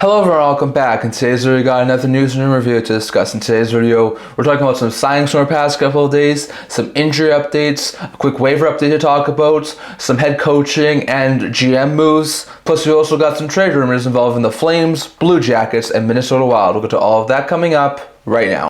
Hello everyone, welcome back. In today's video, we got another news and review to discuss. In today's video, we're talking about some signings from our past couple of days, some injury updates, a quick waiver update to talk about, some head coaching and GM moves, plus we also got some trade rumors involving the Flames, Blue Jackets, and Minnesota Wild. We'll get to all of that coming up right now.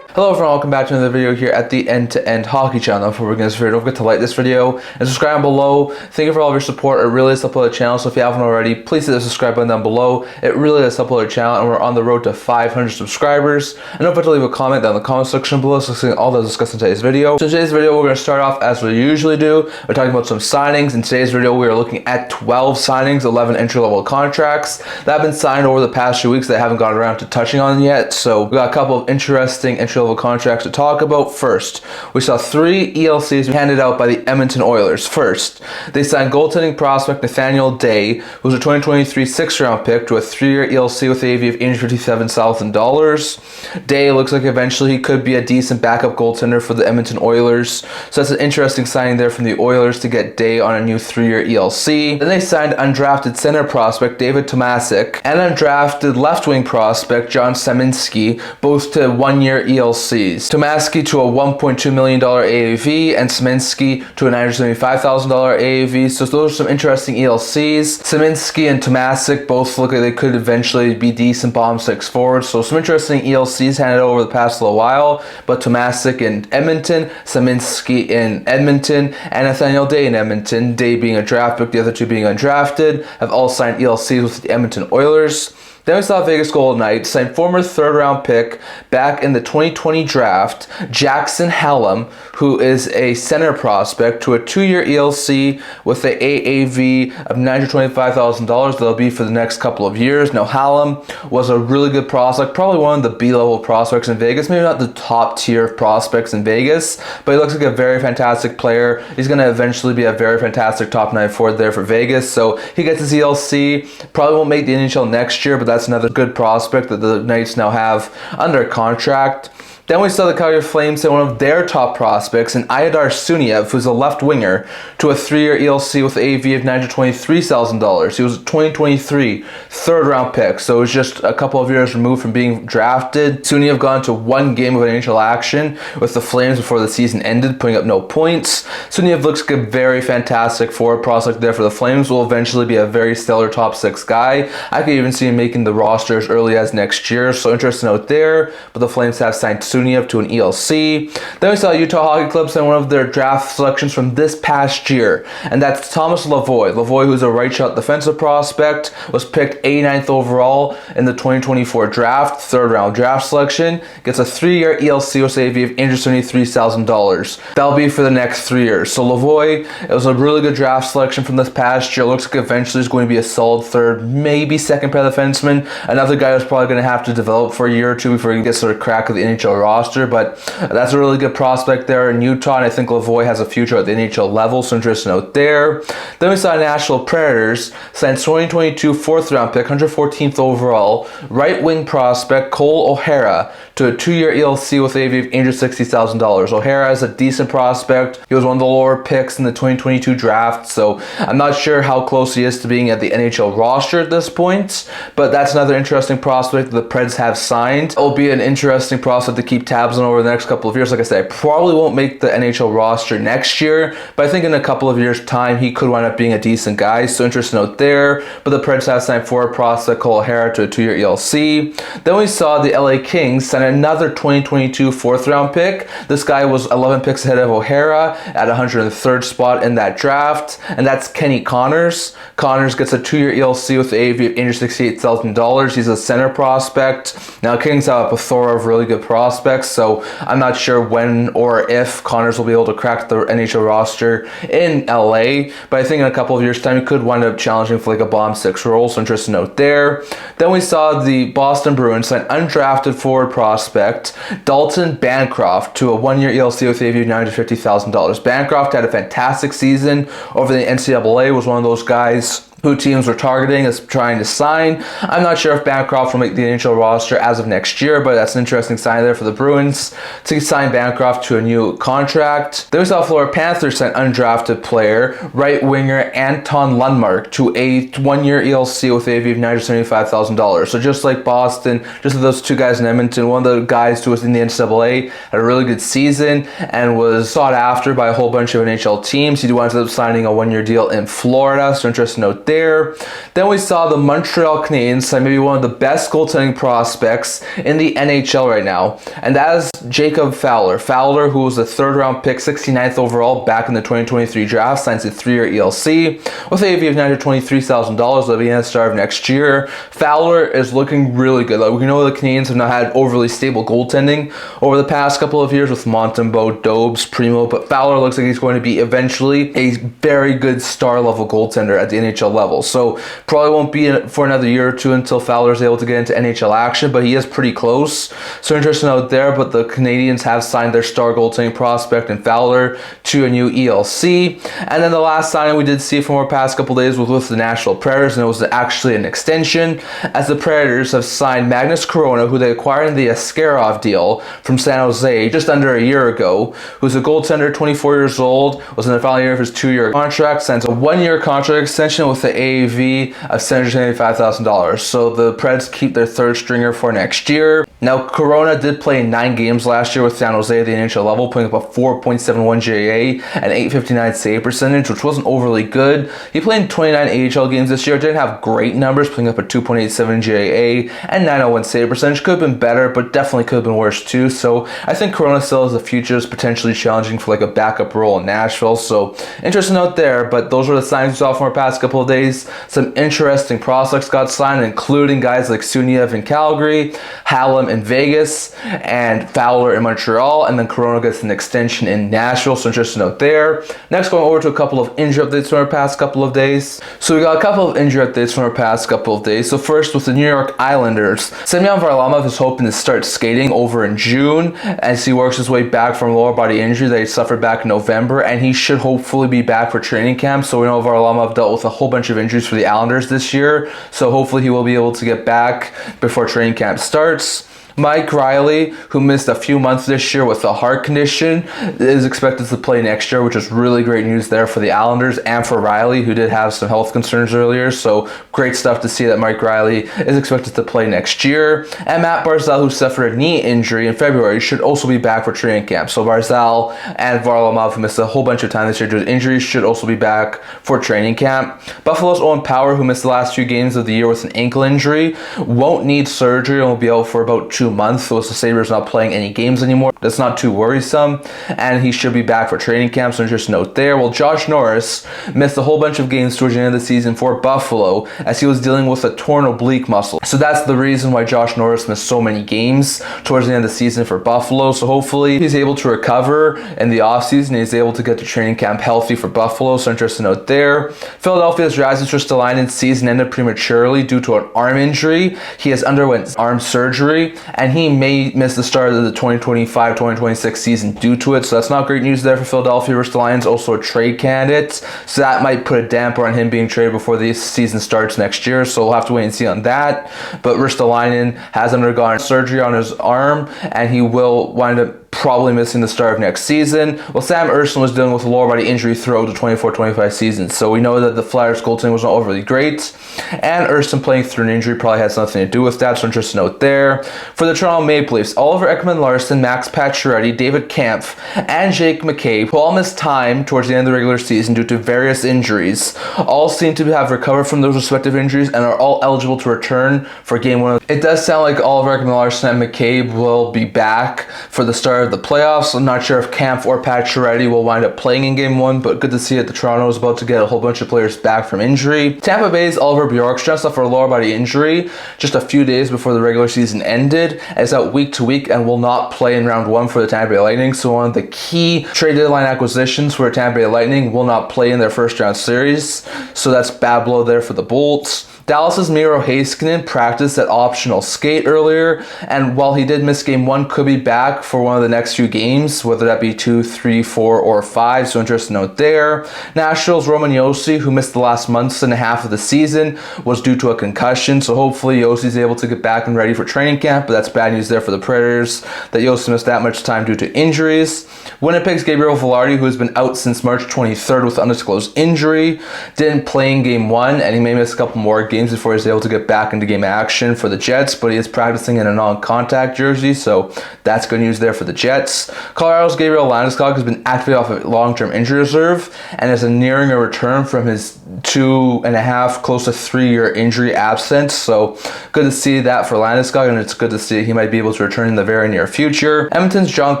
Hello everyone, welcome back to another video here at the End-to-End Hockey channel. Before we begin this video, don't forget to like this video and subscribe below. Thank you for all of your support. It really does help out the channel, so if you haven't already, please hit the subscribe button down below. It really does help out the channel, and we're on the road to 500 subscribers. And don't forget to leave a comment down in the comment section below so seeing all that discussed in today's video. So in today's video, we're going to start off as we usually do. We're talking about some signings. In today's video, we are looking at 12 signings, 11 entry-level contracts that have been signed over the past few weeks that I haven't gotten around to touching on yet. So we got a couple of interesting entry-level contracts to talk about. First, we saw 3 ELCs handed out by the Edmonton Oilers. First, they signed goaltending prospect Nathaniel Day, who was a 2023 6th-round pick, to a 3-year ELC with an AAV of $857,000. Day looks like eventually he could be a decent backup goaltender for the Edmonton Oilers, so that's an interesting signing there from the Oilers to get Day on a new 3-year ELC. Then they signed undrafted center prospect David Tomasic and undrafted left-wing prospect John Seminski, both to 1-year ELCs. Tomasic to a $1.2 million AAV and Seminski to a $975,000 AAV. So those are some interesting ELCs. Seminski and Tomasic both look like they could eventually be decent bottom 6 forwards. So some interesting ELCs handed over the past little while. But Tomasic in Edmonton, Seminski in Edmonton, and Nathaniel Day in Edmonton. Day being a draft pick, the other two being undrafted, have all signed ELCs with the Edmonton Oilers. Then we saw Vegas Golden Knights sign former 3rd-round pick back in the 2020 draft, Jackson Hallum, who is a center prospect, to a 2-year ELC with an AAV of $925,000 that'll be for the next couple of years. Now, Hallum was a really good prospect, probably one of the B-level prospects in Vegas, maybe not the top tier of prospects in Vegas, but he looks like a very fantastic player. He's going to eventually be a very fantastic top 9 forward there for Vegas, so he gets his ELC. Probably won't make the NHL next year, but that's another good prospect that the Knights now have under contract. Then we saw the Calgary Flames send one of their top prospects, an Iodar Suniev, who's a left winger, to a 3-year ELC with an AAV of $923,000. He was a 2023 3rd-round pick, so it was just a couple of years removed from being drafted. Suniev got into 1 game of NHL action with the Flames before the season ended, putting up no points. Suniev looks like a very fantastic forward prospect there for the Flames, will eventually be a very stellar top 6 guy. I could even see him making the roster as early as next year, so interesting out there, but the Flames have signed Suniev to an ELC. Then we saw Utah Hockey Club send one of their draft selections from this past year, and that's Thomas Lavoie. Lavoie, who's a right shot defensive prospect, was picked 89th overall in the 2024 draft, 3rd-round draft selection, gets a 3-year ELC with an AAV of $873,000. That'll be for the next 3 years. So Lavoie, it was a really good draft selection from this past year. Looks like eventually is going to be a solid 3rd, maybe 2nd pair defenseman. Another guy who's probably going to have to develop for a year or two before he gets to the crack of the NHL roster, but that's a really good prospect there in Utah, and I think Lavoie has a future at the NHL level, so interesting out there. Then we saw Nashville Predators signed 2022 4th-round pick, 114th overall, right-wing prospect Cole O'Hara to a 2-year ELC with an AAV of $860,000. O'Hara is a decent prospect. He was one of the lower picks in the 2022 draft, so I'm not sure how close he is to being at the NHL roster at this point, but that's another interesting prospect that the Preds have signed. It'll be an interesting prospect to keep tabs on over the next couple of years. Like I said, I probably won't make the NHL roster next year, but I think in a couple of years' time, he could wind up being a decent guy, so interesting out there. But the Preds have signed forward prospect Cole O'Hara to a 2-year ELC. Then we saw the LA Kings sign another 2022 4th-round pick. This guy was 11 picks ahead of O'Hara at 103rd spot in that draft, and that's Kenny Connors. Connors gets a 2-year ELC with an AAV of $868,000. He's a center prospect. Now, Kings have a plethora of really good prospects, so I'm not sure when or if Connors will be able to crack the NHL roster in LA, but I think in a couple of years' time he could wind up challenging for like a bottom 6 role, so interesting note there. Then we saw the Boston Bruins sign undrafted forward prospect Dalton Bancroft to a 1-year ELC with an AAV of $950,000. Bancroft had a fantastic season over the NCAA, was one of those guys who teams were targeting as trying to sign. I'm not sure if Bancroft will make the NHL roster as of next year, but that's an interesting sign there for the Bruins to sign Bancroft to a new contract. Then we saw Florida Panthers sign undrafted player, right winger Anton Lundmark to a 1-year ELC with AAV of $975,000. So just like Boston, just like those two guys in Edmonton, one of the guys who was in the NCAA had a really good season and was sought after by a whole bunch of NHL teams. He winds up signing a 1-year deal in Florida, so interesting note there. Then we saw the Montreal Canadiens sign maybe one of the best goaltending prospects in the NHL right now, and that is Jacob Fowler. Fowler, who was a 3rd-round pick, 69th overall back in the 2023 draft, signs a 3-year ELC with an AAV of $923,000. That'll be in the start of next year. Fowler is looking really good. Like, we know the Canadiens have not had overly stable goaltending over the past couple of years with Montembeault, Dobes, Primo, but Fowler looks like he's going to be eventually a very good star-level goaltender at the NHL level. So probably won't be for another year or two until Fowler is able to get into NHL action, but he is pretty close. So interesting out there, but the Canadiens have signed their star goaltending prospect in Fowler to a new ELC. And then the last signing we did see from our past couple days was with the Nashville Predators, and it was actually an extension, as the Predators have signed Magnus Chrona, who they acquired in the Askarov deal from San Jose just under a year ago, who's a goaltender, 24 years old, was in the final year of his 2-year contract, signs a 1-year contract extension with the AAV of $775,000. So the Preds keep their 3rd stringer for next year. Now, Chrona did play in 9 games last year with San Jose at the NHL level, putting up a 4.71 GAA and 859 save percentage, which wasn't overly good. He played in 29 AHL games this year, didn't have great numbers, putting up a 2.87 GAA and 901 save percentage. Could have been better, but definitely could have been worse too. So I think Chrona still has the future, is potentially challenging for like a backup role in Nashville. So interesting note there, but those were the signs we saw from our past couple of days. Some interesting prospects got signed, including guys like Suniev in Calgary, Hallum in Vegas, and Fowler in Montreal, and then Chrona gets an extension in Nashville, so interesting note there. Next, going over to a couple of injury updates from our past couple of days. So we got a couple of injury updates from our past couple of days. So first, with the New York Islanders, Semyon Varlamov is hoping to start skating over in June as he works his way back from a lower body injury that he suffered back in November, and he should hopefully be back for training camp. So we know Varlamov dealt with a whole bunch of injuries for the Islanders this year, so hopefully he will be able to get back before training camp starts. Mike Riley, who missed a few months this year with a heart condition, is expected to play next year, which is really great news there for the Islanders and for Riley, who did have some health concerns earlier. So great stuff to see that Mike Riley is expected to play next year. And Matt Barzal, who suffered a knee injury in February, should also be back for training camp. So Barzal and Varlamov, who missed a whole bunch of time this year due to injuries, should also be back for training camp. Buffalo's Owen Power, who missed the last 2 games of the year with an ankle injury, won't need surgery and will be out for about 2 months. So the Sabres not playing any games anymore. That's not too worrisome, and he should be back for training camp, so just note there. Well, Josh Norris missed a whole bunch of games towards the end of the season for Buffalo as he was dealing with a torn oblique muscle. So that's the reason why Josh Norris missed so many games towards the end of the season for Buffalo. So hopefully he's able to recover in the offseason and he's able to get to training camp healthy for Buffalo, so interesting note there. Philadelphia's Rasmus Ristolainen's season ended prematurely due to an arm injury. He has underwent arm surgery, and he may miss the start of the 2025-2026 season due to it, so that's not great news there for Philadelphia. Ristolainen's also a trade candidate, so that might put a damper on him being traded before the season starts next year, so we'll have to wait and see on that. But Ristolainen has undergone surgery on his arm, and he will wind up probably missing the start of next season. Well, Sam Ersson was dealing with a lower body injury throughout the 24-25 season, so we know that the Flyers goaltending was not overly great, and Ersson playing through an injury probably has nothing to do with that, so interesting note there. For the Toronto Maple Leafs, Oliver Ekman-Larsson, Max Pacioretty, David Kampf, and Jake McCabe, who all missed time towards the end of the regular season due to various injuries, all seem to have recovered from those respective injuries and are all eligible to return for Game 1. It does sound like Oliver Ekman-Larsson and McCabe will be back for the start of the playoffs. I'm not sure if Kampf or Pacioretty will wind up playing in Game 1, but good to see that Toronto is about to get a whole bunch of players back from injury. Tampa Bay's Oliver Bjorkstrand suffered a lower body injury just a few days before the regular season ended, and is out week to week and will not play in round 1 for the Tampa Bay Lightning. So one of the key trade deadline acquisitions for Tampa Bay Lightning will not play in their first round series. So that's bad blow there for the Bolts. Dallas's Miro Heiskanen practiced at optional skate earlier, and while he did miss Game 1, could be back for one of the next few games, whether that be 2, 3, 4, or 5. So interesting note there. Nashville's Roman Josi, who missed the last month and a half of the season, was due to a concussion. So hopefully Josi's able to get back and ready for training camp, but that's bad news there for the Predators that Josi missed that much time due to injuries. Winnipeg's Gabriel Velarde, who has been out since March 23rd with an undisclosed injury, didn't play in Game 1, and he may miss a couple more games before he's able to get back into game action for the Jets, but he is practicing in a non-contact jersey, so that's good news there for the Jets. Colorado's Gabriel Landeskog has been activated off a long-term injury reserve and is nearing a return from his 2.5, close to 3-year injury absence, so good to see that for Landeskog, and it's good to see he might be able to return in the very near future. Edmonton's John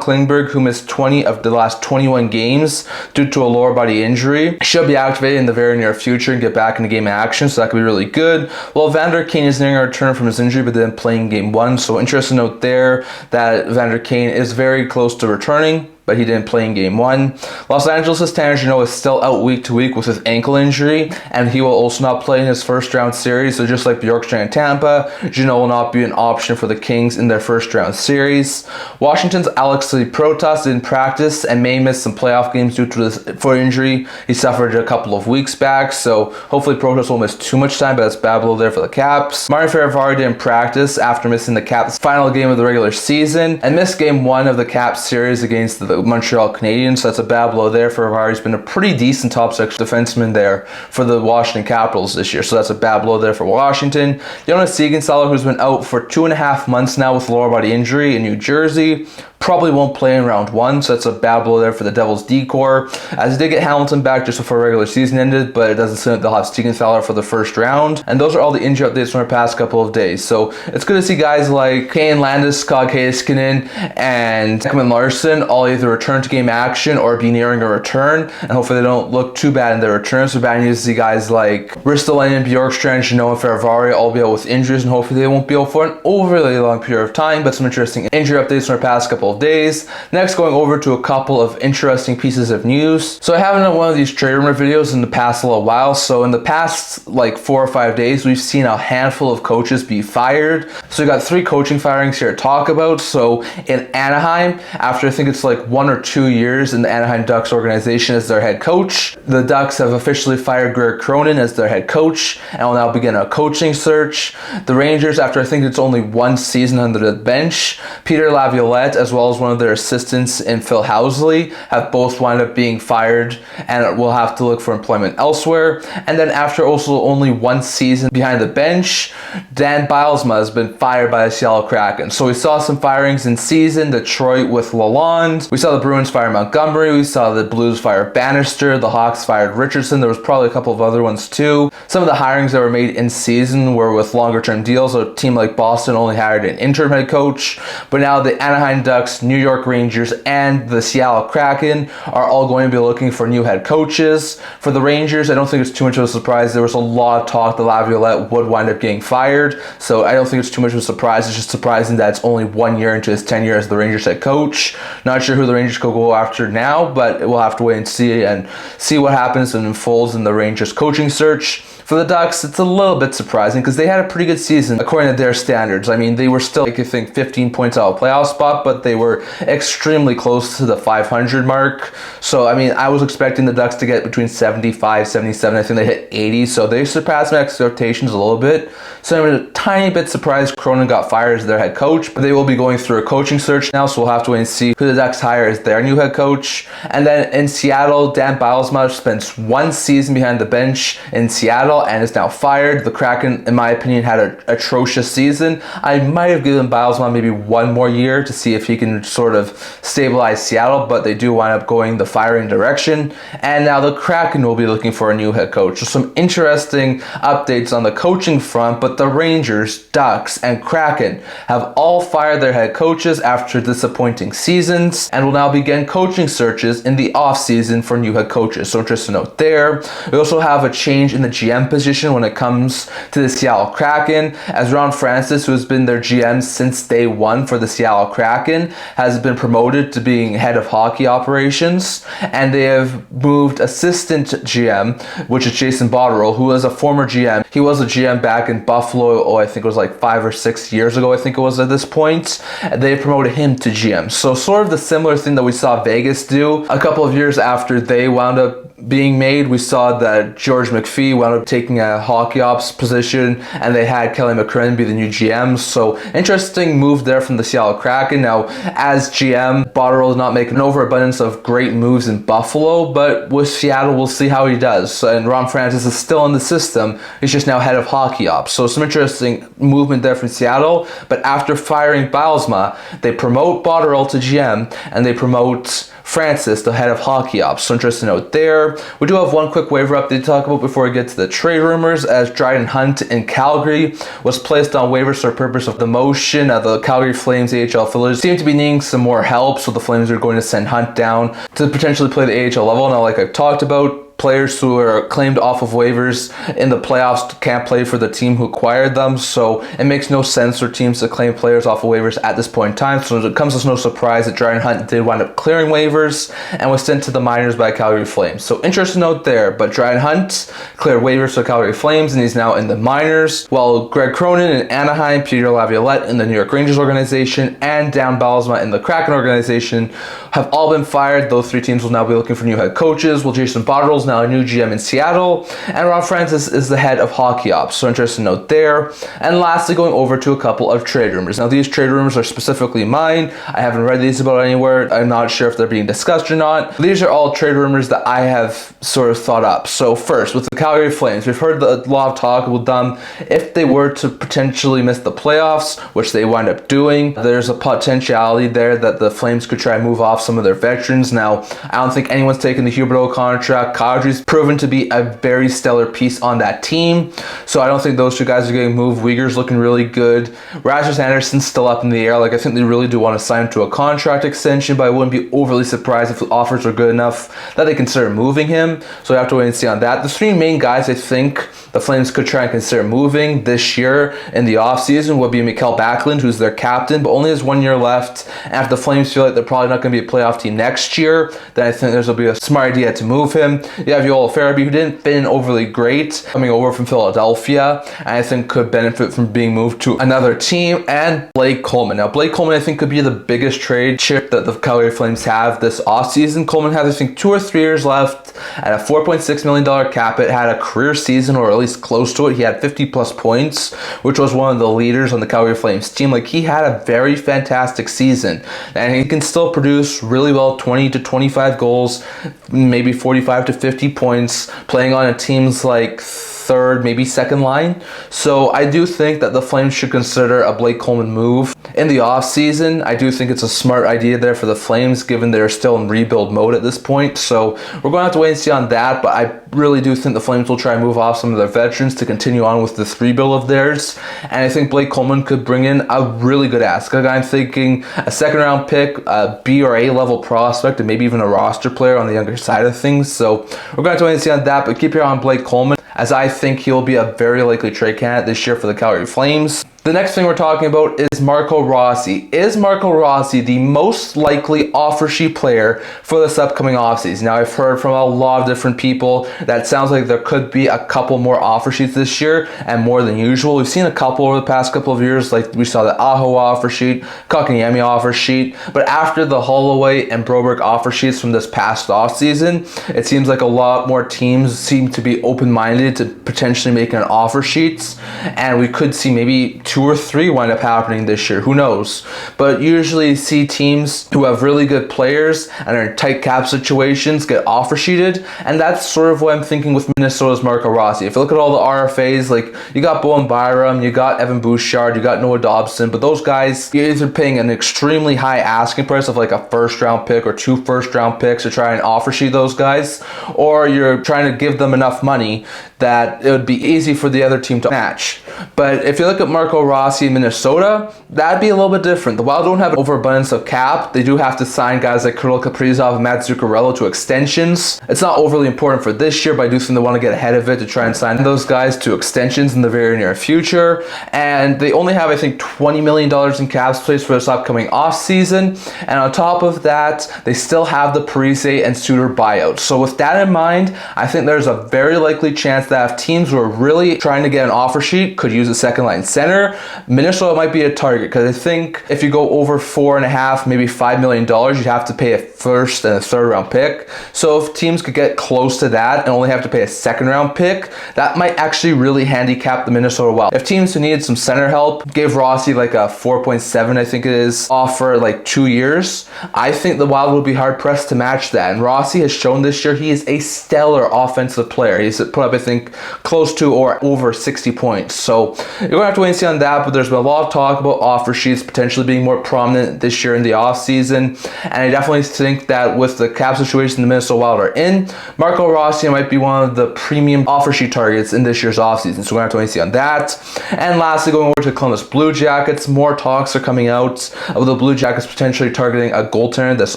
Klingberg, who missed 20 of the last 21 games due to a lower body injury, should be activated in the very near future and get back into game action, so that could be really good. Well, Vander Kane is nearing a return from his injury, but then playing Game 1, so interesting note there that Vander Kane is very close to returning, but he didn't play in Game 1. Los Angeles' Tanner Jeannot is still out week to week with his ankle injury, and he will also not play in his first round series. So just like Bjorkstrand and Tampa, Jeannot will not be an option for the Kings in their first round series. Washington's Alex Protas didn't practice and may miss some playoff games due to this foot injury he suffered a couple of weeks back. So hopefully Protas won't miss too much time, but that's bad blow there for the Caps. Martin Fehervary didn't practice after missing the Caps' final game of the regular season and missed Game 1 of the Caps series against the Montreal Canadiens, so that's a bad blow there for Fehervary. He's been a pretty decent top 6 defenseman there for the Washington Capitals this year, so that's a bad blow there for Washington. Jonas Siegenthaler, who's been out for 2.5 months now with lower body injury in New Jersey, probably won't play in round 1, so that's a bad blow there for the Devils D-core, as they did get Hamilton back just before regular season ended, but it doesn't seem like they'll have Siegenthaler for the first round. And those are all the injury updates from our past couple of days, so it's good to see guys like Kane, Landeskog, Heiskanen, and Ekman-Larsson all either return to game action or be nearing a return, and hopefully they don't look too bad in their return. So bad news to see guys like Ristolainen, Bjorkstrand, Jeannot, and Fehervary all be out with injuries, and hopefully they won't be out for an overly long period of time, but some interesting injury updates from our past couple of days. Next, going over to a couple of interesting pieces of news. So I haven't done one of these trade rumor videos in the past little while, so in the past like 4 or 5 days we've seen a handful of coaches be fired. So we got 3 coaching firings here to talk about. So in Anaheim, after I think it's like 1 or 2 years in the Anaheim Ducks organization as their head coach, the Ducks have officially fired Cronin as their head coach and will now begin a coaching search. The Rangers, after I think it's only 1 season under the bench, Peter Laviolette as well as one of their assistants in Phil Housley have both wound up being fired and will have to look for employment elsewhere. And then after also only 1 season behind the bench, Dan Bylsma has been fired by the Seattle Kraken. So we saw some firings in season, Detroit with Lalonde, we saw the Bruins fire Montgomery, we saw the Blues fire Bannister, the Hawks fired Richardson, there was probably a couple of other ones too. Some of the hirings that were made in season were with longer term deals. A team like Boston only hired an interim head coach, but now the Anaheim Ducks, New York Rangers, and the Seattle Kraken are all going to be looking for new head coaches. For the Rangers, I don't think it's too much of a surprise. There was a lot of talk that Laviolette would wind up getting fired, so I don't think it's too much of a surprise. It's just surprising that it's only 1 year into his tenure as the Rangers head coach. Not sure who the Rangers could go after now, but we'll have to wait and see what happens and unfolds in the Rangers coaching search. For the Ducks, it's a little bit surprising because they had a pretty good season according to their standards. I mean, they were still, I think, 15 points out of a playoff spot, but they were extremely close to the 500 mark. So, I mean, I was expecting the Ducks to get between 75, 77. I think they hit 80, so they surpassed my expectations a little bit. So I'm a tiny bit surprised Cronin got fired as their head coach, but they will be going through a coaching search now, so we'll have to wait and see who the Ducks hire as their new head coach. And then in Seattle, Dan Bylsma spent 1 season behind the bench in Seattle and is now fired. The Kraken, in my opinion, had an atrocious season. I might have given Bylsma maybe 1 more year to see if he can sort of stabilize Seattle, but they do wind up going the firing direction. And now the Kraken will be looking for a new head coach. So some interesting updates on the coaching front, but the Rangers, Ducks, and Kraken have all fired their head coaches after disappointing seasons, and will now begin coaching searches in the offseason for new head coaches. So just a note there. We also have a change in the GM position when it comes to the Seattle Kraken, as Ron Francis, who has been their GM since day one for the Seattle Kraken, has been promoted to being head of hockey operations, and they have moved assistant GM, which is Jason Bottrelli, who was a former GM. He was a GM back in Buffalo, I think it was like 5 or 6 years ago, I think it was at this point. They promoted him to GM. So sort of the similar thing that we saw Vegas do a couple of years after they wound up being made. We saw that George McPhee wound up taking a hockey ops position, and they had Kelly McCrimmon be the new GM. So interesting move there from the Seattle Kraken. Now, as GM, Bottrelli did not make an overabundance of great moves in Buffalo, but with Seattle, we'll see how he does. And Ron Francis is still in the system. He's just now head of hockey ops. So some interesting movement there from Seattle. But after firing Bylsma, they promote Bottrelli to GM, and they promote Francis, the head of hockey ops. So interesting note there. We do have one quick waiver update to talk about before we get to the trade rumors, as Dryden Hunt in Calgary was placed on waivers for purpose of demotion. The Calgary Flames AHL affiliates seem to be needing some more help, so the Flames are going to send Hunt down to potentially play the AHL level. Now, like I've talked about, players who are claimed off of waivers in the playoffs can't play for the team who acquired them, so it makes no sense for teams to claim players off of waivers at this point in time. So it comes as no surprise that Dryden Hunt did wind up clearing waivers and was sent to the minors by Calgary Flames. So interesting note there, but Dryden Hunt cleared waivers for Calgary Flames and he's now in the minors, while Greg Cronin in Anaheim, Peter Laviolette in the New York Rangers organization, and Dan Bylsma in the Kraken organization have all been fired. Those three teams will now be looking for new head coaches, while Jason Bottrelli now a new GM in Seattle, and Ron Francis is the head of hockey ops. So interesting note there. And lastly, going over to a couple of trade rumors. Now, these trade rumors are specifically mine. I haven't read these about anywhere. I'm not sure if they're being discussed or not. These are all trade rumors that I have sort of thought up. So first, with the Calgary Flames, we've heard a lot of talk about them. If they were to potentially miss the playoffs, which they wind up doing, there's a potentiality there that the Flames could try and move off some of their veterans. Now, I don't think anyone's taking the Huberdeau contract. Kadri's proven to be a very stellar piece on that team, so I don't think those two guys are getting moved. Uyghur's looking really good. Rasmus Anderson's still up in the air. Like, I think they really do want to sign him to a contract extension, but I wouldn't be overly surprised if the offers are good enough that they consider moving him. So I have to wait and see on that. The three main guys I think the Flames could try and consider moving this year in the offseason would be Mikael Backlund, who's their captain, but only has 1 year left. And if the Flames feel like they're probably not going to be a playoff team next year, then I think there'll be a smart idea to move him. You have Joel Fehervary, who didn't fit in overly great, coming over from Philadelphia, and I think could benefit from being moved to another team, and Blake Coleman. Now, Blake Coleman, I think, could be the biggest trade chip that the Calgary Flames have this offseason. Coleman has, I think, 2 or 3 years left at a $4.6 million cap. It had a career season, or at least close to it. He had 50 plus points, which was one of the leaders on the Calgary Flames team. Like, he had a very fantastic season, and he can still produce really well, 20 to 25 goals, maybe 45 to 50 points, playing on a teams like third, maybe second line. So I do think that the Flames should consider a Blake Coleman move in the offseason. I do think it's a smart idea there for the Flames, given they're still in rebuild mode at this point. So we're going to have to wait and see on that, but I really do think the Flames will try and move off some of their veterans to continue on with this rebuild of theirs. And I think Blake Coleman could bring in a really good ask. Like, I'm thinking a second round pick, a B or A level prospect, and maybe even a roster player on the younger side of things. So we're going to have to wait and see on that, but keep your eye on Blake Coleman, as I think he'll be a very likely trade candidate this year for the Calgary Flames. The next thing we're talking about is Marco Rossi. Is Marco Rossi the most likely offer sheet player for this upcoming offseason? Now, I've heard from a lot of different people that it sounds like there could be a couple more offer sheets this year, and more than usual. We've seen a couple over the past couple of years, like we saw the Aho offer sheet, Kotkaniemi offer sheet, but after the Holloway and Broberg offer sheets from this past offseason, it seems like a lot more teams seem to be open-minded to potentially making an offer sheets, and we could see maybe 2 or 3 wind up happening this year. Who knows? But usually see teams who have really good players and are in tight cap situations get offer sheeted, and that's sort of what I'm thinking with Minnesota's Marco Rossi. If you look at all the RFAs, like, you got Bowen Byram, you got Evan Bouchard, you got Noah Dobson, but those guys, you're either paying an extremely high asking price of like a first round pick or 2 first round picks to try and offer sheet those guys, or you're trying to give them enough money that it would be easy for the other team to match. But if you look at Marco Rossi in Minnesota, that'd be a little bit different. The Wild don't have an overabundance of cap. They do have to sign guys like Kirill Kaprizov and Matt Zuccarello to extensions. It's not overly important for this year, but I do think they want to get ahead of it to try and sign those guys to extensions in the very near future. And they only have, I think, $20 million in cap space for this upcoming offseason. And on top of that, they still have the Parise and Suter buyouts. So with that in mind, I think there's a very likely chance that if teams who are really trying to get an offer sheet could use a second line center, Minnesota might be a target, because I think if you go over $4.5, maybe $5 million, you'd have to pay a first and a third round pick. So if teams could get close to that and only have to pay a second round pick, that might actually really handicap the Minnesota Wild. If teams who needed some center help gave Rossi like a 4.7, I think it is, offer like 2 years, I think the Wild would be hard pressed to match that. And Rossi has shown this year he is a stellar offensive player. He's put up, I think, close to or over 60 points. So you're going to have to wait and see on that, but there's been a lot of talk about offer sheets potentially being more prominent this year in the offseason. And I definitely think that with the cap situation the Minnesota Wild are in, Marco Rossi might be one of the premium offer sheet targets in this year's offseason. So we're going to have to wait and see on that. And lastly, going over to Columbus Blue Jackets, more talks are coming out of the Blue Jackets potentially targeting a goaltender this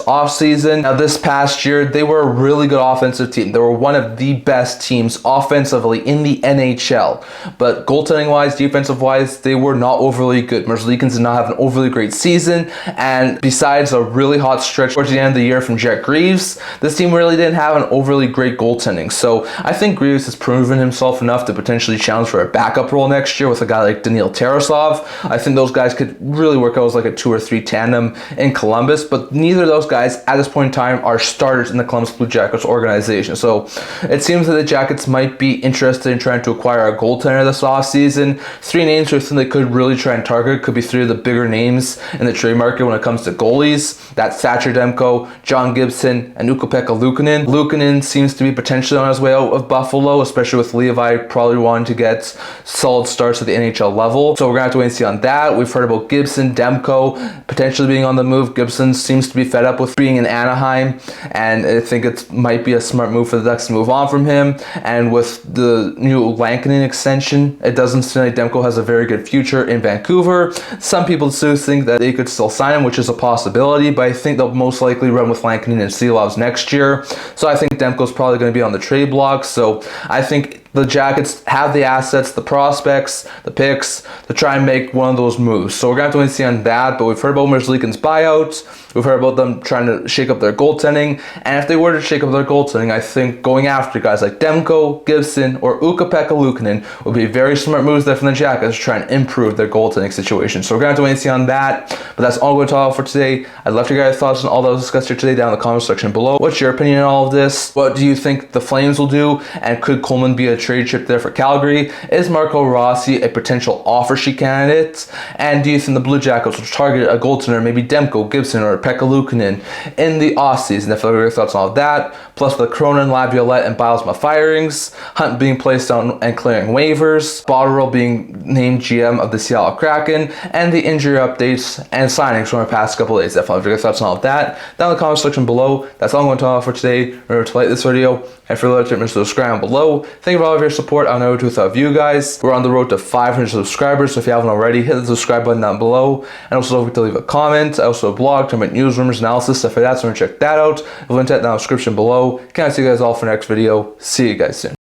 offseason. Now, this past year, they were a really good offensive team. They were one of the best teams offensively in the NHL. But goaltending-wise, defensive-wise, they were not overly good. Merzlikins did not have an overly great season. And besides a really hot stretch towards the end of the year from Jet Greaves, this team really didn't have an overly great goaltending. So I think Greaves has proven himself enough to potentially challenge for a backup role next year with a guy like Daniil Tarasov. I think those guys could really work out as like a 2 or 3 tandem in Columbus, but neither of those guys at this point in time are starters in the Columbus Blue Jackets organization. So it seems that the Jackets might be interested in trying to acquire a goaltender this offseason. 3 names who I think they could really try and target could be 3 of the bigger names in the trade market when it comes to goalies. That's Thatcher Demko, John Gibson, and Ukko-Pekka Luukkonen. Luukkonen seems to be potentially on his way out of Buffalo, especially with Levi probably wanting to get solid starts at the NHL level. So we're going to have to wait and see on that. We've heard about Gibson, Demko potentially being on the move. Gibson seems to be fed up with being in Anaheim, and I think it might be a smart move for the Ducks to move on from him. And with the new Lankinen extension, it doesn't seem like Demko has a very good future in Vancouver. Some people do think that they could still sign him, which is a possibility, but I think they'll most likely run with Lankinen and Seelovs next year. So I think Demko's probably going to be on the trade block. So I think the Jackets have the assets, the prospects, the picks to try and make one of those moves. So we're going to have to wait and see on that, but we've heard about Merzlikin's buyouts. We've heard about them trying to shake up their goaltending, and if they were to shake up their goaltending, I think going after guys like Demko, Gibson, or Ukko-Pekka Luukkonen would be very smart moves there from the Jackets to try and improve their goaltending situation. So we're going to have to wait and see on that, but that's all we're going to talk about for today. I'd love to hear your guys' thoughts on all that was discussed here today down in the comment section below. What's your opinion on all of this? What do you think the Flames will do, and could Coleman be a trade chip there for Calgary? Is Marco Rossi a potential offer sheet candidate? And do you think the Blue Jackets will target a goaltender, maybe Demko, Gibson, or Pekka Luukkonen in the offseason? If you have your thoughts on all of that, plus the Cronin, Laviolette, and Bylsma firings, Hunt being placed on and clearing waivers, Bottrelli being named GM of the Seattle Kraken, and the injury updates and signings from the past couple days. If you have your thoughts on all of that, down in the comment section below. That's all I'm going to talk about for today. Remember to like this video, and if you're to to subscribe below. Thank you for all of your support. I'll never do without you guys. We're on the road to 500 subscribers, so if you haven't already, hit the subscribe button down below. And also don't forget to leave a comment. I also have a blog, talking about news, rumors, analysis, stuff like that, so check that out. I'll link that down in the description below. Can I see you guys all for the next video? See you guys soon.